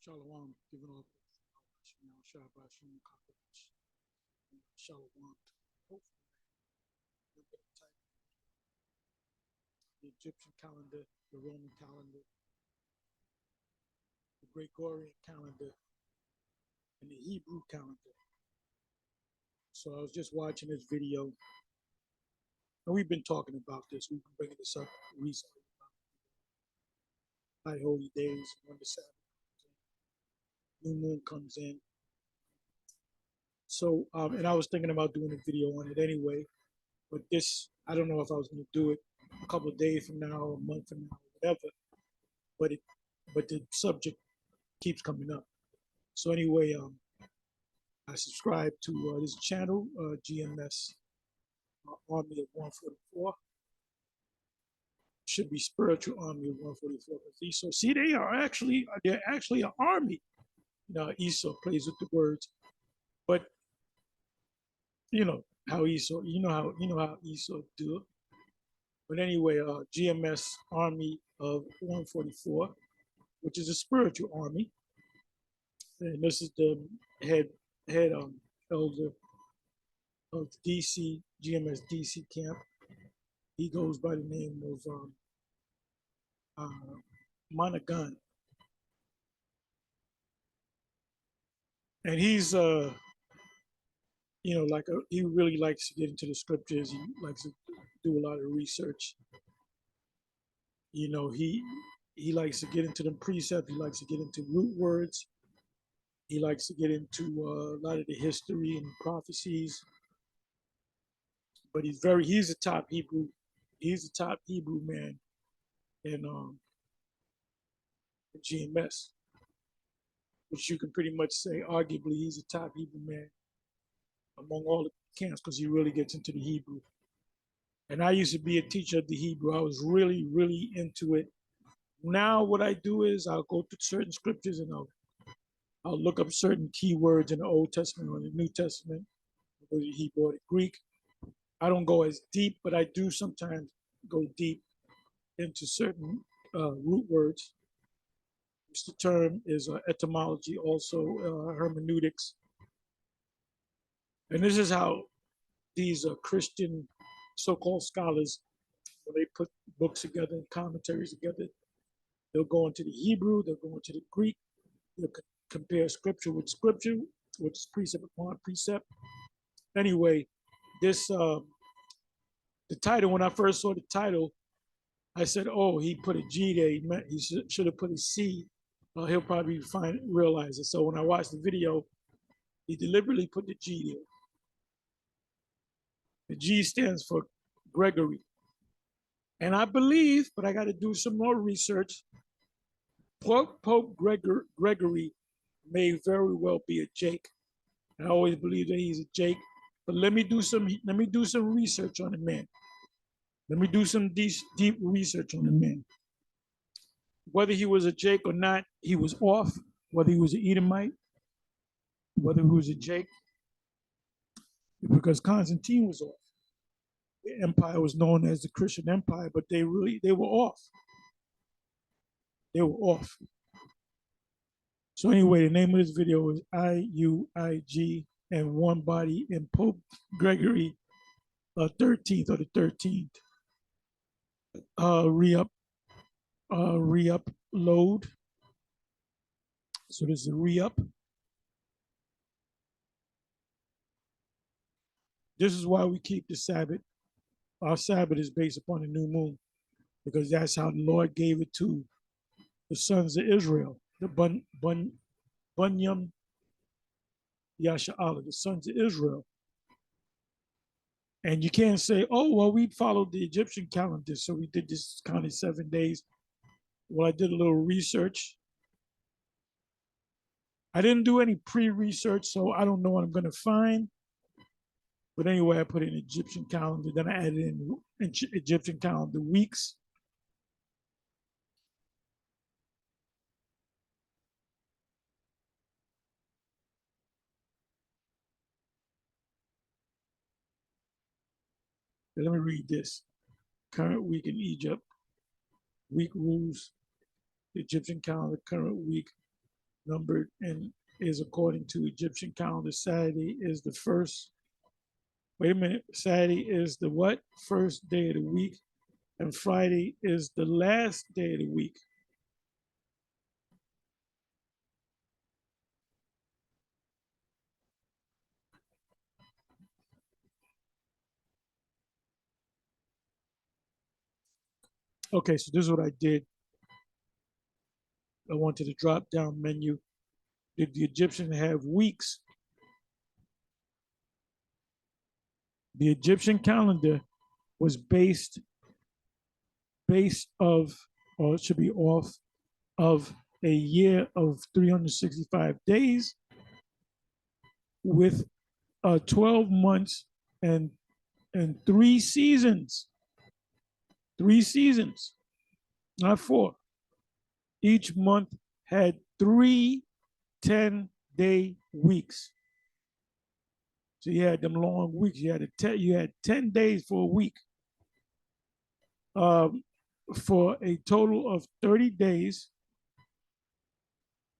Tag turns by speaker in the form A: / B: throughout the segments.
A: Shalom, giving all Shabbat Shalom, Shalom. Hopefully, the Egyptian calendar, the Roman calendar, the Gregorian calendar, and the Hebrew calendar. So I was just watching this video, and we've been talking about this. We've been bringing this up recently. High holy days, when the Sabbath new moon comes in. So, and I was thinking about doing a video on it anyway, but this, I don't know if I was going to do it a couple of days from now, or a month from now, whatever. But the subject keeps coming up. So anyway, I subscribe to this channel, GMS Army of 144. Should be Spiritual Army of 144. So see, they're actually an army. Now Esau plays with the words, but you know how Esau do it. But anyway, GMS Army of 144, which is a spiritual army, and this is the head elder of DC GMS DC camp. He goes by the name of Monaghan, and he's he really likes to get into the scriptures. He likes to do a lot of research. He likes to get into the precepts. He likes to get into root words. He likes to get into a lot of the history and prophecies. But he's the top Hebrew. He's the top Hebrew man in GMS, which you can pretty much say, arguably, he's the top Hebrew man among all the camps because he really gets into the Hebrew. And I used to be a teacher of the Hebrew. I was really, really into it. Now what I do is I'll go to certain scriptures and I'll look up certain keywords in the Old Testament or the New Testament, or the Hebrew or the Greek. I don't go as deep, but I do sometimes go deep into certain root words. The term is etymology, also hermeneutics. And this is how these Christian so-called scholars, when they put books together and commentaries together, they'll go into the Hebrew, they'll go into the Greek, they'll compare scripture, which is precept upon precept. Anyway, this the title, when I first saw the title, I said, oh, he put a G there. He should have put a C. He'll probably realize it. So when I watched the video, he deliberately put the G there. The G stands for Gregory. And I believe, but I got to do some more research, Pope Gregory may very well be a Jake. I always believe that he's a Jake. But let me do some research on the man. Let me do some deep research on the man. Whether he was a Jake or not, he was off. Whether he was an Edomite, whether he was a Jake, because Constantine was off. The empire was known as the Christian Empire, but they were off. They were off. So anyway, the name of this video is IUIG and One Body and Pope Gregory 13th or the 13th. Re-upload. So this is a re-up. This is why we keep the Sabbath. Our Sabbath is based upon the new moon, because that's how the Lord gave it to the sons of Israel, the Bunyam Yasha'Allah, the sons of Israel. And you can't say, oh, well, we followed the Egyptian calendar, so we did this kind of 7 days. Well, I did a little research. I didn't do any pre-research, so I don't know what I'm going to find. But anyway, I put in Egyptian calendar, then I added in Egyptian calendar weeks. Let me read this. Current week in Egypt. Week rules. The Egyptian calendar, current week. numbered and is according to Egyptian calendar. Saturday is the first. Wait a minute. Saturday is the what? First day of the week, and Friday is the last day of the week. Okay, so this is what I did. I went to the drop down menu. Did the Egyptians have weeks? The Egyptian calendar was based of, or it should be off of a year of 365 days with 12 months and three seasons. Three seasons, not four. Each month had 3 10-day weeks. So you had them long weeks. You had 10 days for a week. For a total of 30 days.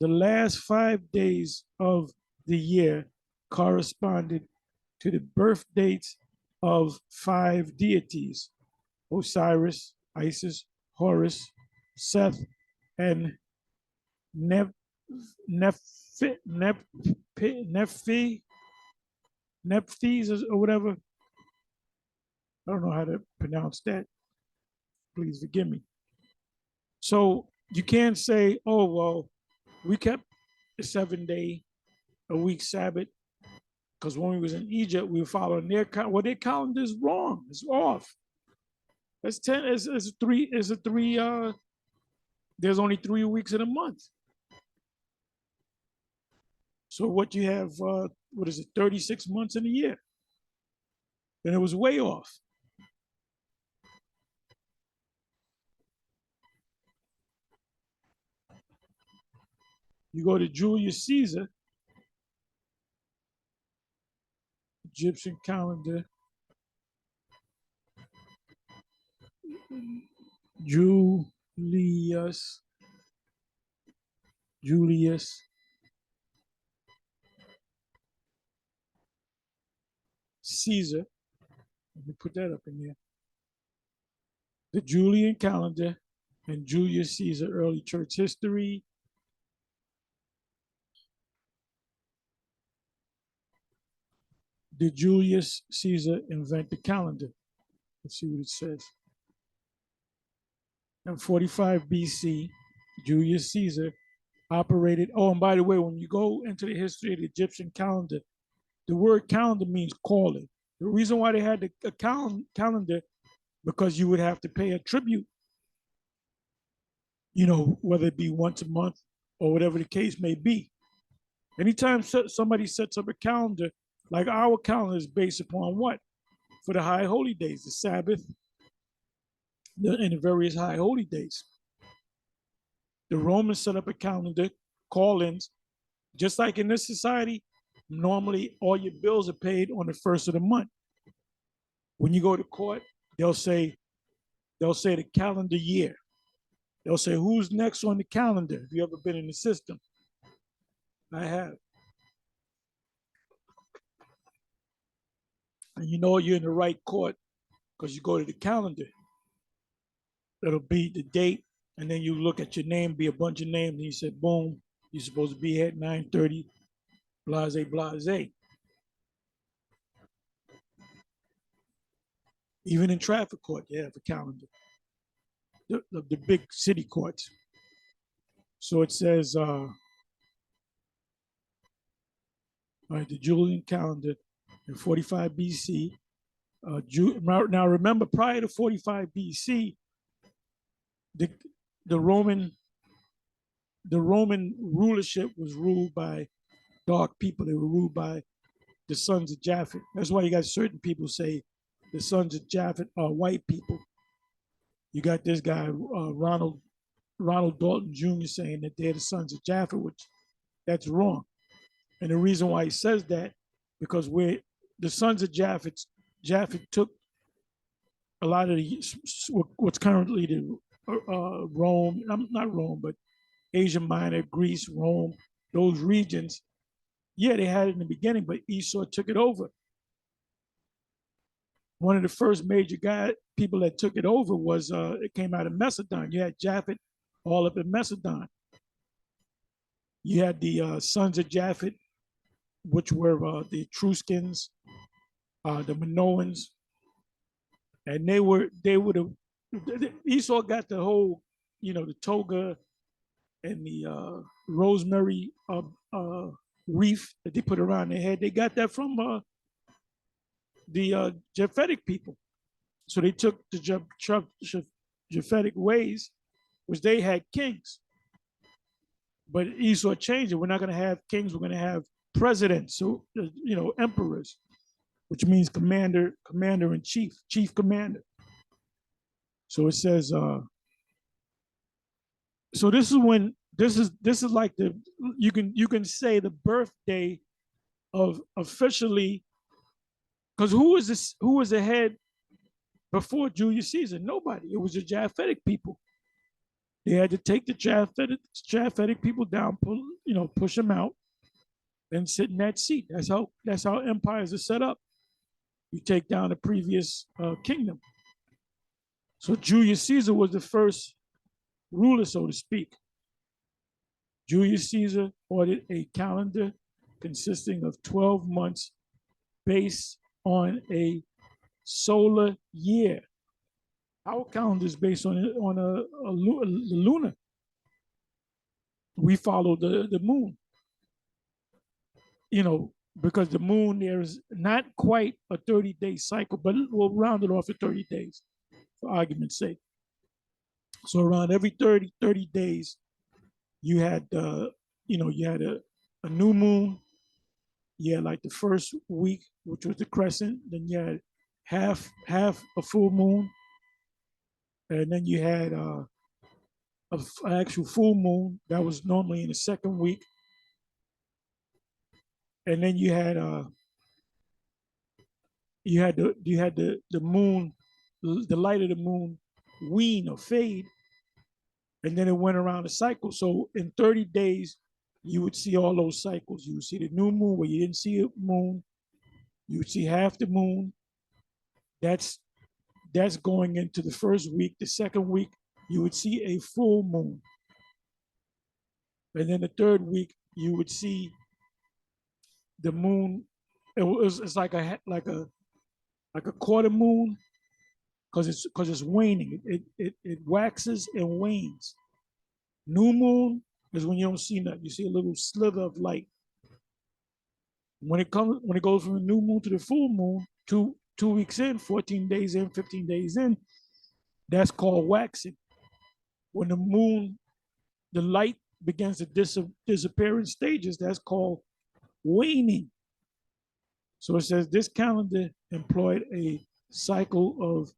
A: The last 5 days of the year corresponded to the birth dates of 5 deities: Osiris, Isis, Horus, Seth, and Nephi, Nephthys or whatever. I don't know how to pronounce that. Please forgive me. So you can't say, oh, well, we kept a 7-day a week Sabbath because when we was in Egypt, we were following their calendar. Well, their calendar is wrong. It's off. That's 10. It's three. It's a three. There's only 3 weeks in a month. So what you have? What is it? 36 months in a year. And it was way off. You go to Julius Caesar, Egyptian calendar. Julius Caesar. Let me put that up in here. The Julian calendar and Julius Caesar, early church history. Did Julius Caesar invent the calendar? Let's see what it says. In 45 BC, Julius Caesar operated. Oh, and by the way, when you go into the history of the Egyptian calendar, the word calendar means calling. The reason why they had a calendar, because you would have to pay a tribute, whether it be once a month or whatever the case may be. Anytime somebody sets up a calendar, like our calendar is based upon what? For the high holy days, the Sabbath, and the various high holy days. The Romans set up a calendar, call-ins, just like in this society. Normally, all your bills are paid on the first of the month. When you go to court, they'll say the calendar year. They'll say, who's next on the calendar? Have you ever been in the system? I have. And you know you're in the right court because you go to the calendar. It'll be the date, and then you look at your name, be a bunch of names, and you say, boom, you're supposed to be here at 9:30, blase, blase. Even in traffic court, you have a calendar. The big city courts. So it says, all right, the Julian calendar in 45 BC. Now remember, prior to 45 BC, the Roman rulership was ruled by dark people. They were ruled by the sons of Japhet. That's why you got certain people say the sons of Japhet are white people. You got this guy Ronald Dalton Jr. saying that they're the sons of Japhet, which that's wrong. And the reason why he says that, because we're the sons of Japhet took a lot of what's currently the Rome, not Rome, but Asia Minor, Greece, Rome, those regions. Yeah, they had it in the beginning, but Esau took it over. One of the first major people that took it over was it came out of Macedon. You had Japhet all up in Macedon. You had the sons of Japhet, which were the Etruscans, the Minoans, and they would have. Esau got the whole, the toga and the rosemary wreath that they put around their head. They got that from the Japhetic people. So they took the Japhetic ways, which they had kings. But Esau changed it. We're not going to have kings. We're going to have presidents, so emperors, which means commander in chief, chief commander. So it says. So this is when this is like you can say the birthday of officially, because who was the head before Julius Caesar? Nobody. It was the Japhetic people. They had to take the Japhetic people down, push them out, and sit in that seat. That's how empires are set up. You take down the previous kingdom. So Julius Caesar was the first ruler, so to speak. Julius Caesar ordered a calendar consisting of 12 months based on a solar year. Our calendar is based on a lunar. We follow the moon. Because the moon, there is not quite a 30-day cycle, but we'll round it off to 30 days for argument's sake. So around every 30 days, you had you had a new moon. You had like the first week, which was the crescent. Then you had half a full moon, and then you had an actual full moon that was normally in the second week, and then you had the moon, the light of the moon wane or fade, and then it went around a cycle. So in 30 days, you would see all those cycles. You would see the new moon where you didn't see a moon. You would see half the moon. That's going into the first week. The second week, you would see a full moon. And then the third week, you would see the moon. It's like a quarter moon, because it's waning. It waxes and wanes. New moon is when you don't see nothing. You see a little slither of light. When it goes from the new moon to the full moon, 2 weeks in, 14 days in, 15 days in, that's called waxing. When the moon, the light begins to disappear in stages, that's called waning. So it says this calendar employed a cycle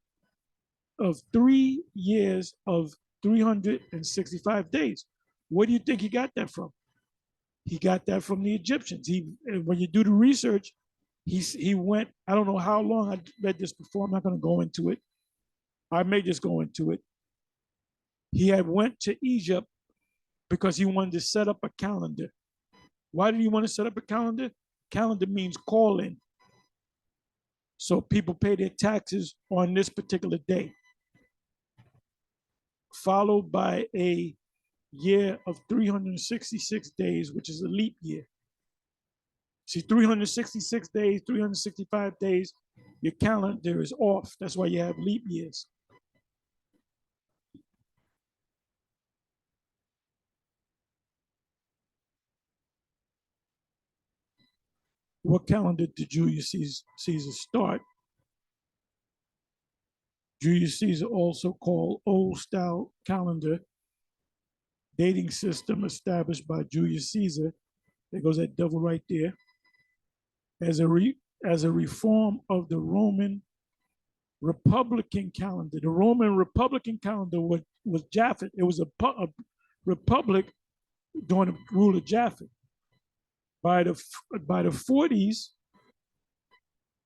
A: of 3 years of 365 days. Where do you think he got that from? He got that from the Egyptians. When you do the research, he went, I don't know how long I read this before. I'm not going to go into it. I may just go into it. He had went to Egypt because he wanted to set up a calendar. Why did he want to set up a calendar? Calendar means call in. So people pay their taxes on this particular day, followed by a year of 366 days, which is a leap year. See, 366 days, 365 days, your calendar is off. That's why you have leap years. What calendar did Julius Caesar start? Julius Caesar, also called Old Style Calendar, dating system established by Julius Caesar. There goes that devil right there. As a reform of the Roman Republican calendar. The Roman Republican calendar was Japhet. It was a republic during the rule of Japhet. By the 40s,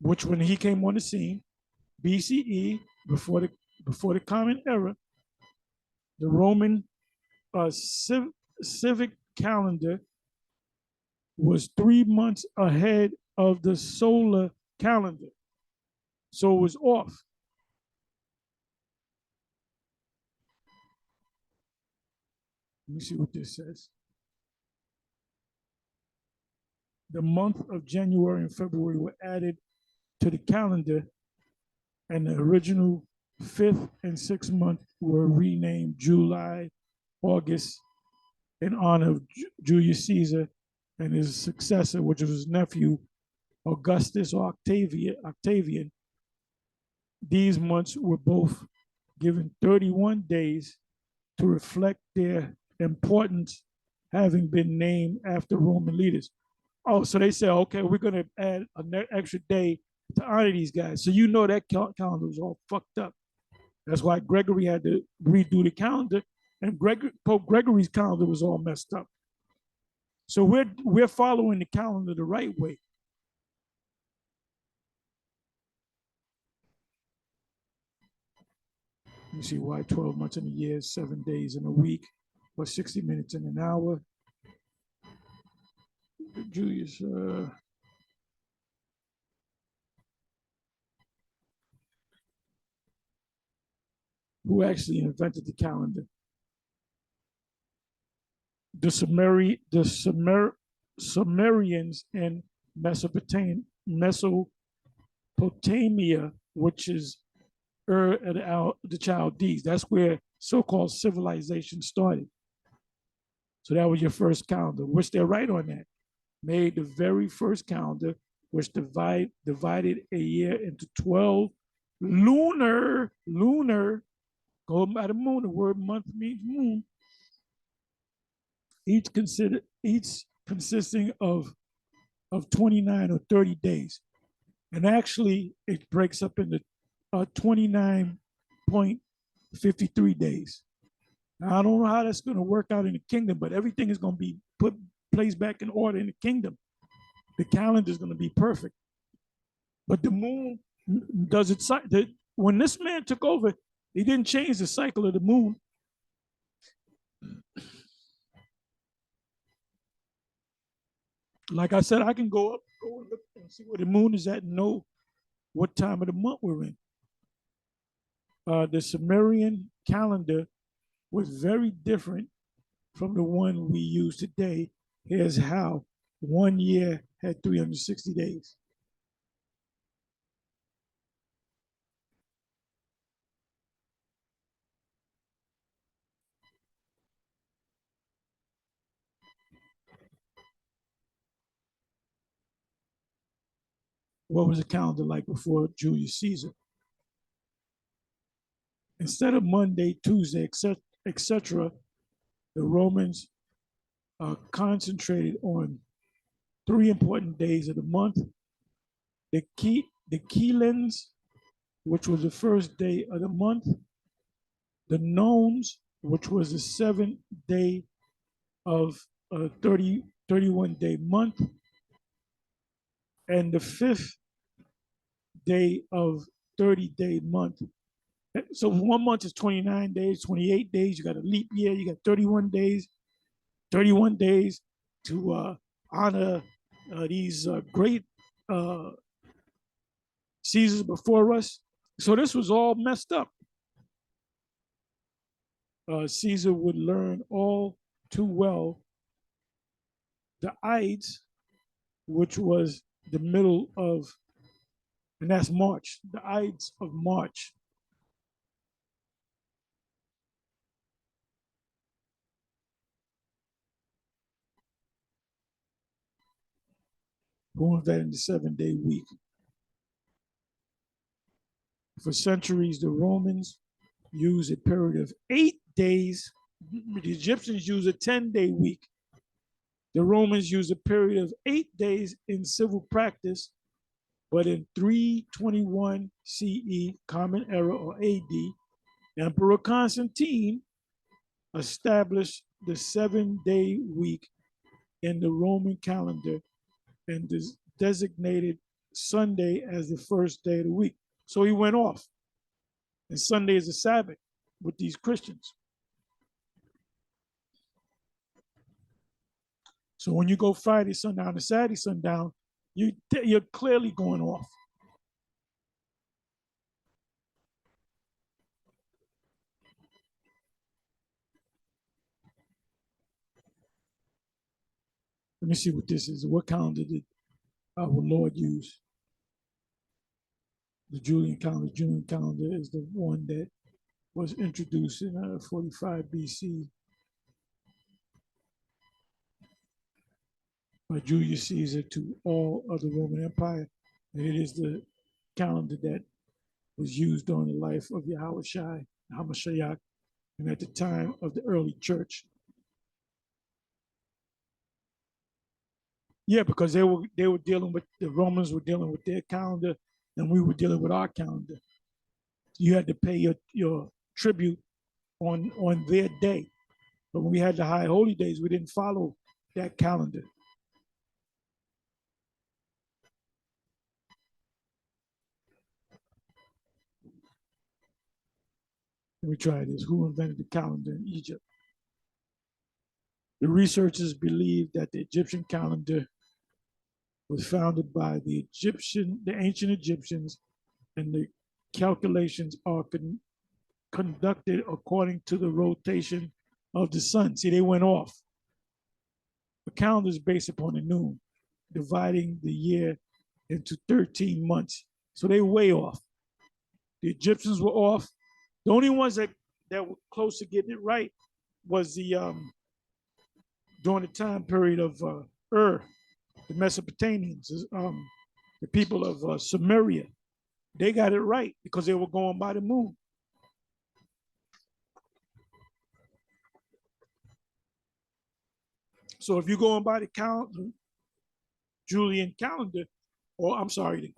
A: which when he came on the scene, BCE, before the Common Era, the Roman civic calendar was 3 months ahead of the solar calendar. So it was off. Let me see what this says. The month of January and February were added to the calendar, and the original fifth and sixth month were renamed July, August, in honor of Julius Caesar and his successor, which was his nephew, Augustus or Octavian. These months were both given 31 days to reflect their importance, having been named after Roman leaders. Oh, so they said, okay, we're going to add an extra day to honor these guys. So you know that calendar was all fucked up. That's why Gregory had to redo the calendar, and Pope Gregory's calendar was all messed up. So we're following the calendar the right way. You see why 12 months in a year, 7 days in a week, or 60 minutes in an hour. Julius, who actually invented the calendar? The Sumerians in Mesopotamia, which is the Chaldees. That's where so-called civilization started. So that was your first calendar, which they're right on that. Made the very first calendar, which divided a year into 12 lunar, going by the moon. The word month means moon. Each consisting of 29 or 30 days. And actually, it breaks up into 29.53 days. Now, I don't know how that's going to work out in the kingdom, but everything is going to be placed back in order in the kingdom. The calendar is going to be perfect. But the moon does it. When this man took over, he didn't change the cycle of the moon. Like I said, I can go and look and see where the moon is at and know what time of the month we're in. The Sumerian calendar was very different from the one we use today. Here's how: 1 year had 360 days. What was the calendar like before Julius Caesar? Instead of Monday, Tuesday, etc., the Romans concentrated on 3 important days of the month: the Kelens, which was the first day of the month; the Nones, which was the 7th day of a 31-day month; and the 5th day of 30-day month. So 1 month is 29 days, 28 days. You got a leap year. You got 31 days to honor these great Caesars before us. So this was all messed up. Caesar would learn all too well the Ides, which was the middle of, and that's March, the Ides of March. Who invented the 7-day week? For centuries, the Romans used a period of 8 days. The Egyptians used a 10-day week. The Romans used a period of 8 days in civil practice, but in 321 CE, Common Era or AD, Emperor Constantine established the 7-day week in the Roman calendar and designated Sunday as the first day of the week. So he went off. And Sunday is the Sabbath with these Christians. So when you go Friday sundown to Saturday sundown, you're clearly going off. Let me see what this is. What calendar did our Lord use? The Julian calendar. Julian calendar is the one that was introduced in 45 BC by Julius Caesar to all of the Roman Empire. And it is the calendar that was used during the life of Yahweh Shai, Hamashiach, and at the time of the early church. Yeah, because they were dealing with, the Romans were dealing with their calendar, and we were dealing with our calendar. You had to pay your tribute on their day. But when we had the high holy days, we didn't follow that calendar. Let me try this. Who invented the calendar in Egypt? The researchers believe that the Egyptian calendar was founded by the ancient Egyptians, and the calculations are conducted according to the rotation of the sun. See, they went off. The calendar is based upon the noon, dividing the year into 13 months. So they way off. The Egyptians were off. The only ones that were close to getting it right was during the time period of the Mesopotamians, the people of Sumeria. They got it right because they were going by the moon. So if you're going by the calendar, Julian calendar, or I'm sorry, the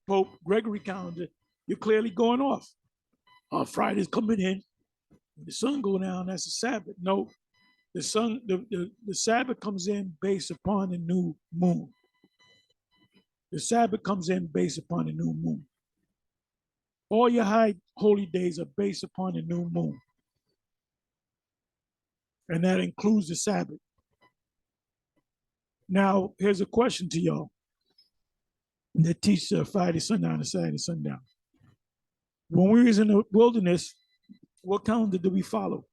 A: Pope Gregory calendar, you're clearly going off. Friday's coming in, the sun go down, that's the Sabbath. No, the Sabbath comes in based upon the new moon. The Sabbath comes in based upon the new moon. All your high holy days are based upon the new moon. And that includes the Sabbath. Now, here's a question to y'all that teach Friday sundown to Saturday sundown. When we was in the wilderness, what calendar did we follow?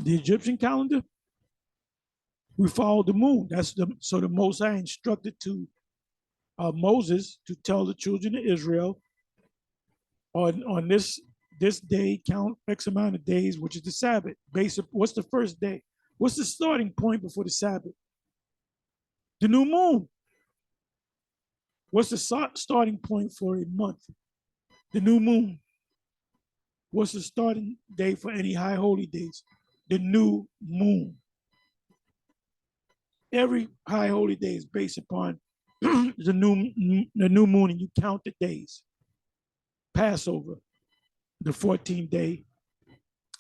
A: The Egyptian calendar? We followed the moon. So the Most High instructed to Moses to tell the children of Israel on this day, count X amount of days, which is the Sabbath. What's the first day? What's the starting point before the Sabbath? The new moon. What's the starting point for a month? The new moon. What's the starting day for any high holy days? The new moon. Every high holy day is based upon the new moon, and you count the days. Passover, the 14th day.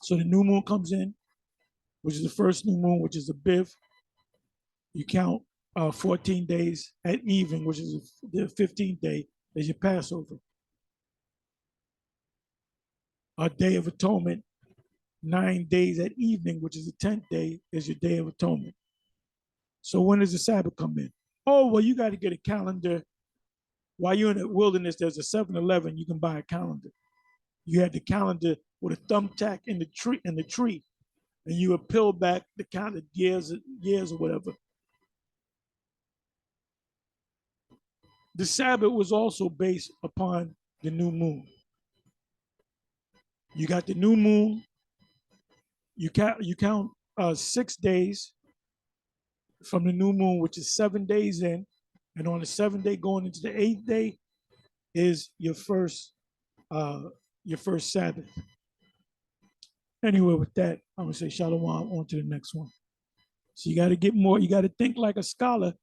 A: So the new moon comes in, which is the first new moon, which is the Biv. You count 14 days at evening, which is the 15th day, as your Passover. A Day of Atonement, 9 days at evening, which is the 10th day, is your Day of Atonement. So when does the Sabbath come in? Oh, well, you got to get a calendar. While you're in the wilderness, there's a 7-Eleven, you can buy a calendar. You had the calendar with a thumbtack in the tree, and you would peel back the count of years or whatever. The Sabbath was also based upon the new moon. You got the new moon. You count 6 days from the new moon, which is 7 days in, and on the 7th day going into the 8th day is your first Sabbath. Anyway, with that, I'm gonna say shalom on to the next one. So you got to get more. You got to think like a scholar